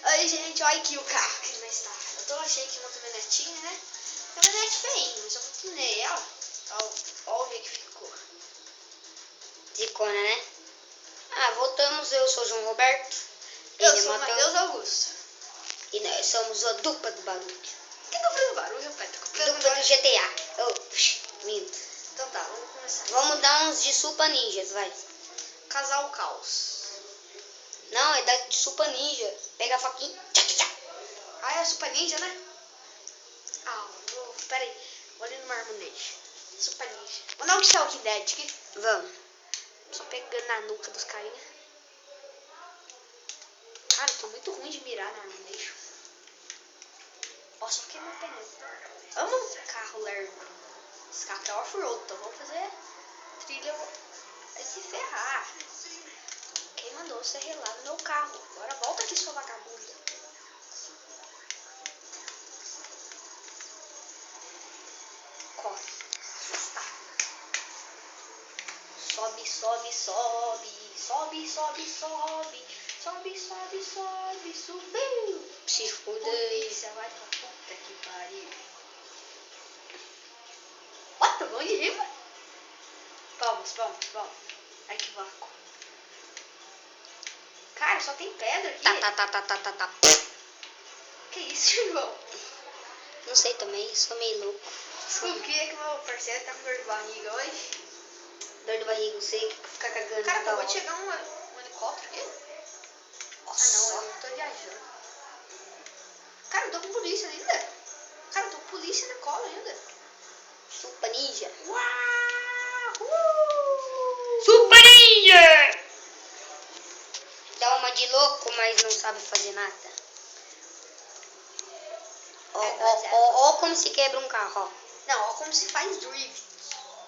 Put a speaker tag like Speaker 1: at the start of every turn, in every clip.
Speaker 1: Aí, gente, olha aqui o carro que nós está. Eu tô achei que uma caminhonetinha, né? Caminhonete feinha, mas eu patinei ela. Olha o jeito que ficou.
Speaker 2: Zicona, né? Voltamos. Eu sou o João Roberto.
Speaker 1: Eu sou o Matheus Augusto.
Speaker 2: E nós somos a dupla do barulho.
Speaker 1: Quem tá fazendo barulho, rapaz?
Speaker 2: Dupla do GTA. Minto.
Speaker 1: Então tá, vamos começar.
Speaker 2: Vamos dar uns de Supa Ninjas, vai.
Speaker 1: Casal Caos.
Speaker 2: Não, é da de Supa Ninja. Pega a faquinha.
Speaker 1: Ah, é Super Ninja, né? Peraí. Vou ali no Marmonete. Super Ninja. Vou dar um de Walking Dead aqui.
Speaker 2: Vamos.
Speaker 1: Só pegando na nuca dos carinha. Cara, eu tô muito ruim de mirar na Marmonete. Ó, só queimou o pneu. Amo um carro lerdo. Esse carro é off-road, então vamos fazer trilha. Vai se ferrar. Quem mandou você relar no meu carro? Agora volta aqui, sua vagabunda. Corre. Tá. Sobe, sobe, sobe. Sobe, sobe, sobe. Sobe, sobe, sobe. Subiu.
Speaker 2: Se fuder.
Speaker 1: Polícia, vai pra puta que pariu. What? Tô bom de rima? Vamos. Ai, que vácuo. Cara, só tem pedra aqui.
Speaker 2: Tá.
Speaker 1: Que isso, irmão?
Speaker 2: Não sei também, sou meio louco.
Speaker 1: Por que meu parceiro tá com dor de barriga hoje?
Speaker 2: Dor de barriga, não sei, ficar cagando.
Speaker 1: Cara, acabou de chegar um helicóptero aqui.
Speaker 2: Nossa.
Speaker 1: Ah, não, eu tô viajando. Cara, eu tô com polícia ainda. Cara, eu tô com polícia na cola ainda.
Speaker 2: Supa Ninja.
Speaker 1: Uau!
Speaker 2: Supa Ninja! Dá uma de louco, mas não sabe fazer nada. Ó como se quebra um carro, ó.
Speaker 1: Não, ó como se faz drift.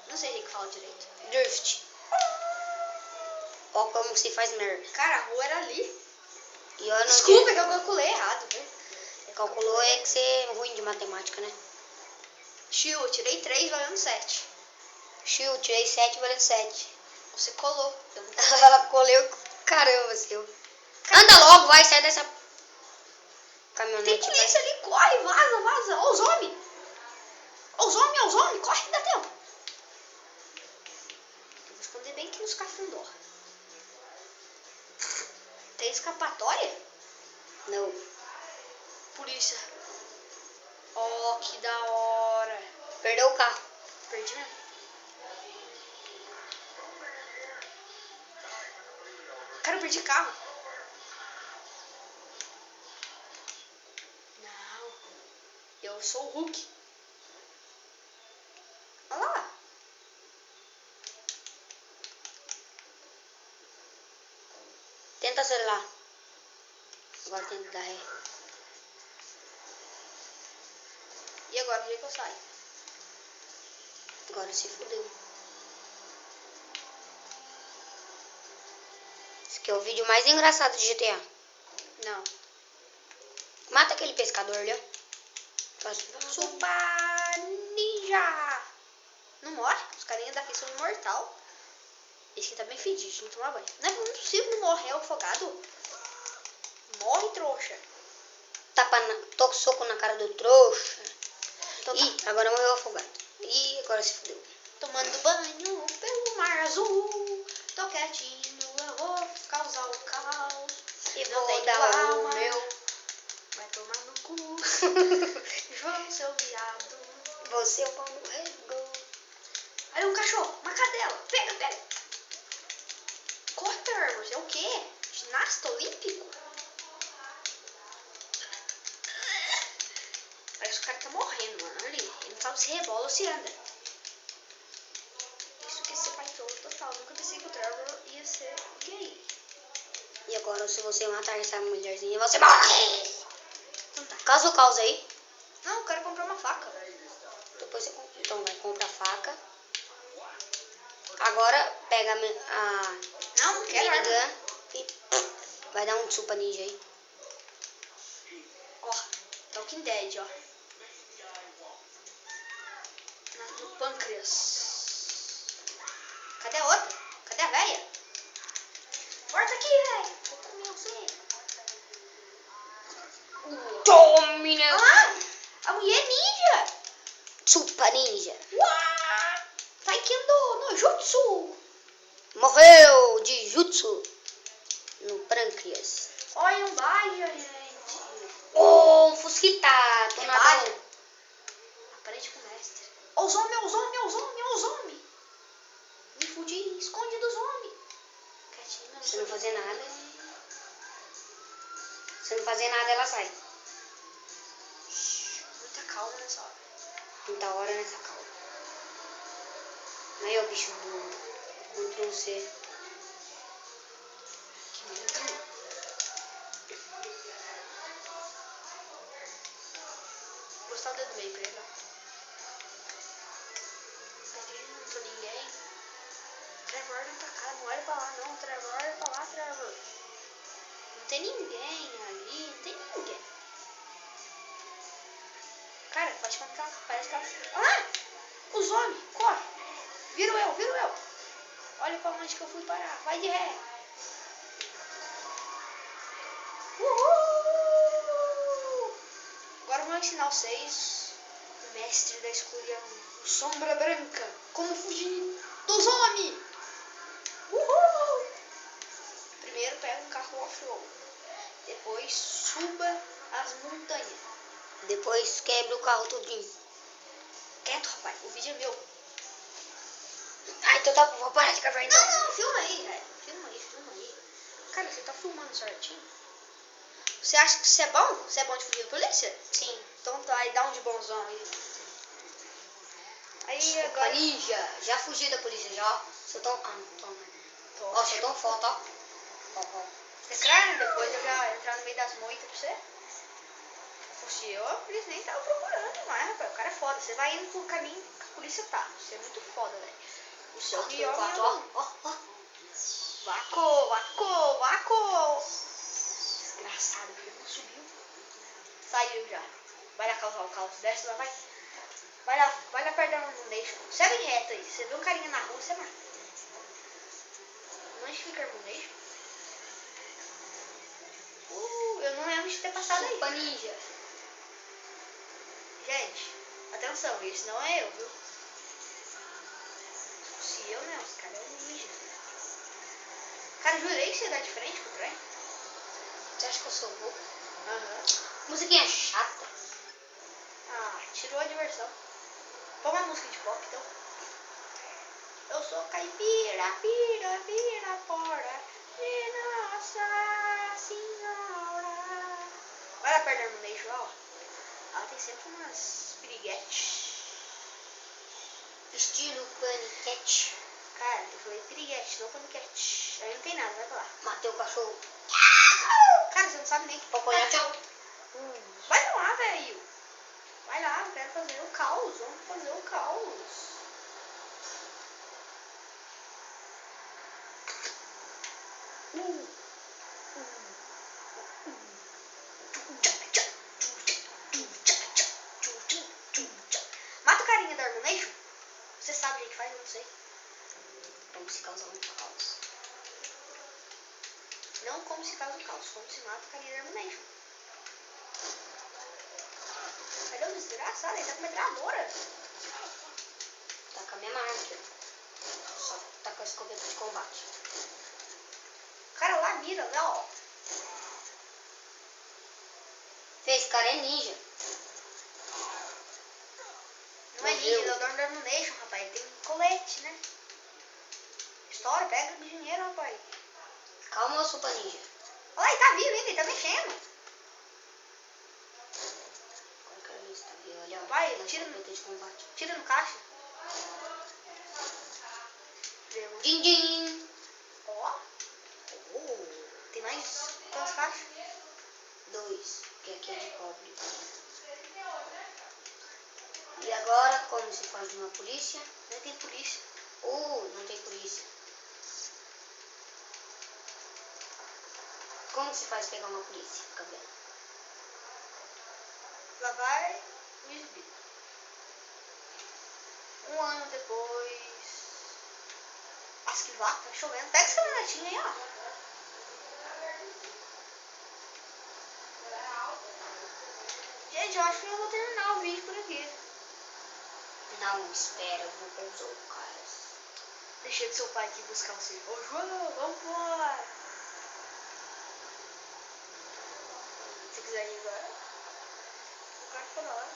Speaker 1: Não sei o que fala direito.
Speaker 2: Drift. Ó como se faz merda.
Speaker 1: Cara, a rua era ali.
Speaker 2: E eu não
Speaker 1: Desculpa que eu calculei errado, viu?
Speaker 2: Calculou é que você é ruim de matemática, né?
Speaker 1: Chiu, eu tirei 3 valendo 7.
Speaker 2: Chiu, tirei 7 valendo 7.
Speaker 1: Você colou.
Speaker 2: Coleu, caramba, seu. Anda logo, vai, sai dessa caminhonete.
Speaker 1: Tem polícia ali, corre, vaza. Ó os homens. Ó os homens, corre que dá tempo. Eu vou esconder bem aqui nos cafundó. Tem escapatória?
Speaker 2: Não.
Speaker 1: Polícia. Ó, que da hora.
Speaker 2: Perdeu o carro.
Speaker 1: Perdi mesmo. Cara, eu perdi carro. Não. Eu sou o Hulk. Olha lá.
Speaker 2: Tenta acelerar. Agora tenta dar ré.
Speaker 1: E agora, onde é que eu saio?
Speaker 2: Agora se fudeu. Esse aqui é o vídeo mais engraçado de GTA.
Speaker 1: Não.
Speaker 2: Mata aquele pescador ali, ó.
Speaker 1: Super Ninja. Não morre? Os carinhas daqui são imortal. Esse aqui tá bem fedido, tem que tomar banho. Não é possível não morrer afogado. Morre, trouxa.
Speaker 2: Tô soco na cara do trouxa.
Speaker 1: Então,
Speaker 2: Ih, agora morreu afogado. Ih, agora se fudeu.
Speaker 1: tomando banho pelo mar azul. Tô quietinho, eu vou causar o caos.
Speaker 2: E
Speaker 1: Não
Speaker 2: vou
Speaker 1: tem
Speaker 2: dar o
Speaker 1: alma.
Speaker 2: meu.
Speaker 1: Vai tomar no cu. João, seu viado.
Speaker 2: Você é o pau no rego.
Speaker 1: Aí um cachorro, uma cadela. Pega. Corre, Pervers. É o quê? Ginasta olímpico? Parece que o cara tá morrendo, mano. Ali. Ele não sabe se rebola ou se anda. Isso que é ser baitola total. Nunca pensei que o Trevor ia ser gay.
Speaker 2: E agora, se você matar essa mulherzinha, você morre!
Speaker 1: Então tá.
Speaker 2: Causa o caos aí.
Speaker 1: Não, eu quero comprar uma faca.
Speaker 2: Depois você compra. Então, vai comprar a faca. Agora, pega a
Speaker 1: Não quero arma.
Speaker 2: minigun e vai dar um Supa Ninja aí.
Speaker 1: Ó, Talking Dead, ó. No pâncreas. Cadê a outra? Cadê a velha? Volta aqui, velho. Vou comer você.
Speaker 2: Tome, né?
Speaker 1: Ah! A mulher ninja!
Speaker 2: Super ninja.
Speaker 1: Uau! Taekwondo no jutsu!
Speaker 2: Morreu de jutsu no pâncreas.
Speaker 1: Olha um Baja, gente!
Speaker 2: Oh, um Fusquita,
Speaker 1: Baja?
Speaker 2: tonadão.
Speaker 1: Aprende com o mestre. Os homens! Me fudi, esconde dos homens! Quietinho,
Speaker 2: Se não fazer nada. Se não fazer nada, ela sai.
Speaker 1: Muita calma nessa hora.
Speaker 2: Muita hora nessa calma. Aí, ó, bicho burro. Ctrl C.
Speaker 1: Que medo. Gostar o dedo meio pra ele, ó. Aqui não tô ninguém. Trevor não tá cara, não olha pra lá não. Trevor, olha pra lá, Trevor. Não tem ninguém ali, não tem ninguém. Cara, pode marcar, parece que ela... Ah! Os homens, corre! Viro eu. Olha pra onde que eu fui parar, vai de ré. Uhul! Agora vamos ensinar vocês, o mestre da escuridão, o Sombra Branca, como fugir dos homens. Uhul! Primeiro pega um carro off-road, depois suba as montanhas.
Speaker 2: Depois quebra o carro todinho.
Speaker 1: Quieto, rapaz, o vídeo é meu.
Speaker 2: Ah, então tá bom, vou parar de gravar então.
Speaker 1: Não, filma aí, velho. Filma aí. Cara, você tá filmando certinho? Você acha que você é bom? Você é bom de fugir da polícia?
Speaker 2: Sim.
Speaker 1: Então tá, aí dá um de bonzão aí. Aí
Speaker 2: Opa,
Speaker 1: agora...
Speaker 2: ninja. Já fugi da polícia, já. Só tão... Ah, não tô.
Speaker 1: Tô.
Speaker 2: Ó, só tão foto, ó. Ó.
Speaker 1: Entrar, depois eu já entrar no meio das moitas pra você. Fosse eu, a polícia nem tava procurando mais, rapaz. O cara é foda. Você vai indo pro caminho que a polícia tá. Você é muito foda, velho. O seu pior
Speaker 2: Quatro, ó.
Speaker 1: Vaco! Desgraçado, ele não subiu. Saiu já. Vai lá causar o caos. Desce lá, vai. Vai lá perto da Harmonation. Segue reto aí. Você vê um carinha na rua, você mata. Onde fica a Harmonation? Eu não lembro de ter passado aí.
Speaker 2: Opa, ninja.
Speaker 1: Gente, atenção, esse não é eu, viu? Se eu, né? Os caras é um ninja. Cara, jurei que você dá de frente pro trem.
Speaker 2: Você acha que eu sou louco?
Speaker 1: Aham.
Speaker 2: Musiquinha chata.
Speaker 1: Ah, tirou a diversão. Põe uma música de pop, então. Eu sou caipira, pira, fora de Nossa Senhora. Vai lá perto da Harmonation lá, ó. Ela tem sempre umas piriguetes.
Speaker 2: Estilo paniquete.
Speaker 1: Cara, eu falei piriguete, não paniquete. Aí não tem nada, vai pra lá.
Speaker 2: Matei o cachorro.
Speaker 1: Cara, você não sabe nem que
Speaker 2: Poponhate.
Speaker 1: Vai lá, velho. Vai lá, eu quero fazer o caos. Vamos fazer o caos. Mata o carinha da Harmonation. Você sabe o que faz, eu não sei.
Speaker 2: Como se causar um caos.
Speaker 1: Não como se causa o caos, como se mata o carinha da Harmonation. Cadê o desgraçado? Ele tá com metralhadora.
Speaker 2: Tá com a minha marca. Só tá com a escopeta de combate.
Speaker 1: O cara lá mira, né, ó.
Speaker 2: Esse cara é ninja.
Speaker 1: Não é ninja, ele é o dono da Harmonation, rapaz. Ele tem colete, né? Estoura, pega o dinheiro, rapaz.
Speaker 2: Calma, eu sou pra ninja.
Speaker 1: Olha lá, ele tá vivo ainda, ele tá mexendo.
Speaker 2: Agora eu quero ver se tá vivo. Olha, ó.
Speaker 1: Vai,
Speaker 2: Da
Speaker 1: tira
Speaker 2: escopeta de combate.
Speaker 1: Tira no caixa. Deu.
Speaker 2: Din, din.
Speaker 1: Ó. Tem mais quantas caixas?
Speaker 2: 2, que aqui é de cobre. E agora, como se faz de uma polícia?
Speaker 1: Nem tem polícia.
Speaker 2: Não tem polícia. Como se faz pegar uma polícia? Fica vendo.
Speaker 1: Lá vai o Smith. 1 ano depois. Nossa, que vaca, tá chovendo. Pega essa caminhonetinha aí, ó. gente, eu acho que eu vou terminar o vídeo por aqui.
Speaker 2: Não, espera, eu vou com os outros caras.
Speaker 1: Deixa de seu pai aqui buscar você. Ô, João, vambora. Se quiser ir agora. O cara ficou da hora.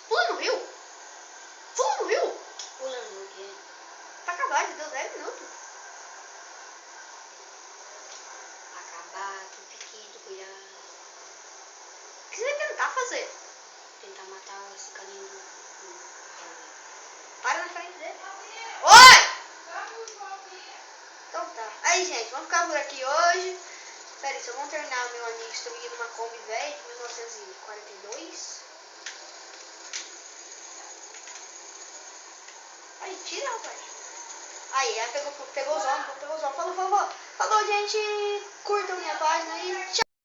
Speaker 1: Pula no rio. Pula no rio.
Speaker 2: Pulando o quê?
Speaker 1: Pra acabar, já deu 10 minutos.
Speaker 2: Acabar, tu piquito, cuidado.
Speaker 1: O que você vai tentar fazer?
Speaker 2: Tentar matar esse carinha do...
Speaker 1: Para na frente dele. Oi! Então tá. Aí, gente, vamos ficar por aqui hoje. Pera aí, só vamos terminar meu amigo. Estou indo numa Kombi velha de 1942. Aí, tira, rapaz. Aí, ela pegou os homens, Falou, gente. Curtam minha página aí. Tchau.